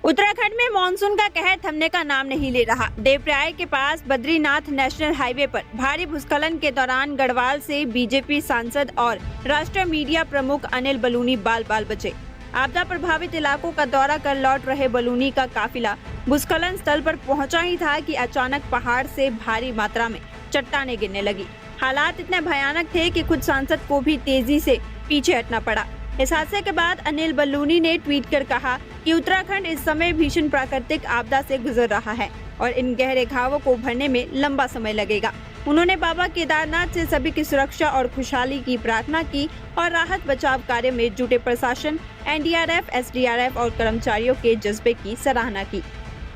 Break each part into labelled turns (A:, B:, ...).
A: उत्तराखंड में मानसून का कहर थमने का नाम नहीं ले रहा। देवप्रयाग के पास बद्रीनाथ नेशनल हाईवे पर भारी भूस्खलन के दौरान गढ़वाल से बीजेपी सांसद और राष्ट्रीय मीडिया प्रमुख अनिल बलूनी बाल बाल बचे। आपदा प्रभावित इलाकों का दौरा कर लौट रहे बलूनी का काफिला भूस्खलन स्थल पर पहुंचा ही था कि अचानक पहाड़ से भारी मात्रा में चट्टानें गिरने लगी। हालात इतने भयानक थे कि खुद सांसद को भी तेजी से पीछे हटना पड़ा। इस हादसे के बाद अनिल बलूनी ने ट्वीट कर कहा कि उत्तराखंड इस समय भीषण प्राकृतिक आपदा से गुजर रहा है और इन गहरे घावों को भरने में लंबा समय लगेगा। उन्होंने बाबा केदारनाथ से सभी की सुरक्षा और खुशहाली की प्रार्थना की और राहत बचाव कार्य में जुटे प्रशासन, एनडीआरएफ, एसडीआरएफ और कर्मचारियों के जज्बे की सराहना की।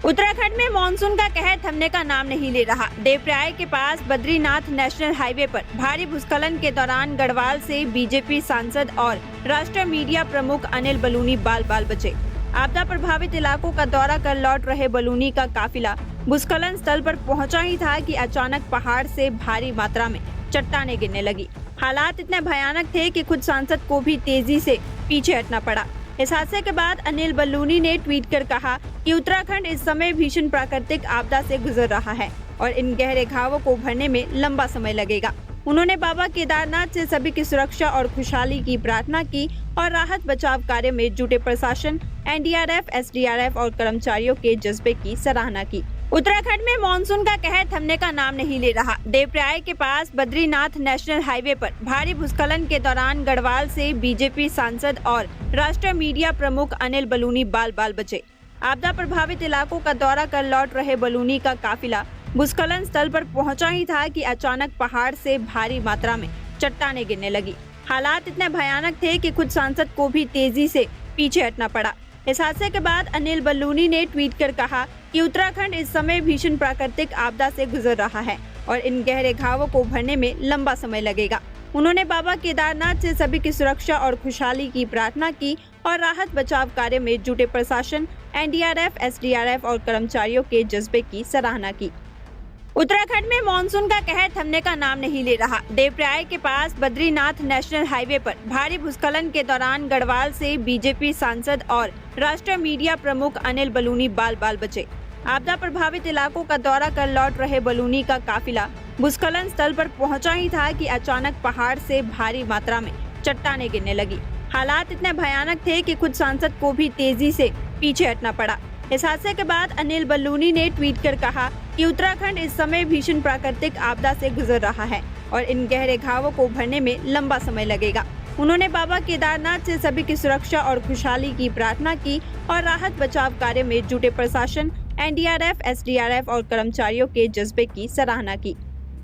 A: उत्तराखंड में मानसून का कहर थमने का नाम नहीं ले रहा। देवप्रयाग के पास बद्रीनाथ नेशनल हाईवे पर भारी भूस्खलन के दौरान गढ़वाल से बीजेपी सांसद और राष्ट्रीय मीडिया प्रमुख अनिल बलूनी बाल बाल बचे। आपदा प्रभावित इलाकों का दौरा कर लौट रहे बलूनी का काफिला भूस्खलन स्थल पर पहुंचा ही था कि अचानक पहाड़ से भारी मात्रा में चट्टानें गिरने लगी। हालात इतने भयानक थे कि खुद सांसद को भी तेजी से पीछे हटना पड़ा। इस हादसे के बाद अनिल बलूनी ने ट्वीट कर कहा कि उत्तराखंड इस समय भीषण प्राकृतिक आपदा से गुजर रहा है और इन गहरे घावों को भरने में लंबा समय लगेगा। उन्होंने बाबा केदारनाथ से सभी की सुरक्षा और खुशहाली की प्रार्थना की और राहत बचाव कार्य में जुटे प्रशासन, एनडीआरएफ, एसडीआरएफ और कर्मचारियों के जज्बे की सराहना की। उत्तराखंड में मानसून का कहर थमने का नाम नहीं ले रहा। देवप्रयाग के पास बद्रीनाथ नेशनल हाईवे पर भारी भूस्खलन के दौरान गढ़वाल से बीजेपी सांसद और राष्ट्रीय मीडिया प्रमुख अनिल बलूनी बाल बाल बचे। आपदा प्रभावित इलाकों का दौरा कर लौट रहे बलूनी का काफिला भूस्खलन स्थल पर पहुंचा ही था कि अचानक पहाड़ से भारी मात्रा में चट्टानें गिरने लगी। हालात इतने भयानक थे कि खुद सांसद को भी तेजी से पीछे हटना पड़ा। इस हादसे के बाद अनिल बलूनी ने ट्वीट कर कहा कि उत्तराखंड इस समय भीषण प्राकृतिक आपदा से गुजर रहा है और इन गहरे घावों को भरने में लंबा समय लगेगा। उन्होंने बाबा केदारनाथ से सभी की सुरक्षा और खुशहाली की प्रार्थना की और राहत बचाव कार्य में जुटे प्रशासन, एनडीआरएफ, एसडीआरएफ और कर्मचारियों के जज्बे की सराहना की। उत्तराखंड में मानसून का कहर थमने का नाम नहीं ले रहा। देवप्रयाग के पास बद्रीनाथ नेशनल हाईवे पर भारी भूस्खलन के दौरान गढ़वाल से बीजेपी सांसद और राष्ट्रीय मीडिया प्रमुख अनिल बलूनी बाल बाल बचे। आपदा प्रभावित इलाकों का दौरा कर लौट रहे बलूनी का काफिला भूस्खलन स्थल पर पहुंचा ही था कि अचानक पहाड़ से भारी मात्रा में चट्टानें गिरने लगी। हालात इतने भयानक थे कि खुद सांसद को भी तेजी से पीछे हटना पड़ा। इस हादसे के बाद अनिल बलूनी ने ट्वीट कर कहा कि उत्तराखंड इस समय भीषण प्राकृतिक आपदा से गुजर रहा है और इन गहरे घावों को भरने में लंबा समय लगेगा। उन्होंने बाबा केदारनाथ से सभी की सुरक्षा और खुशहाली की प्रार्थना की और राहत बचाव कार्य में जुटे प्रशासन, एनडीआरएफ, एसडीआरएफ और कर्मचारियों के जज्बे की सराहना की।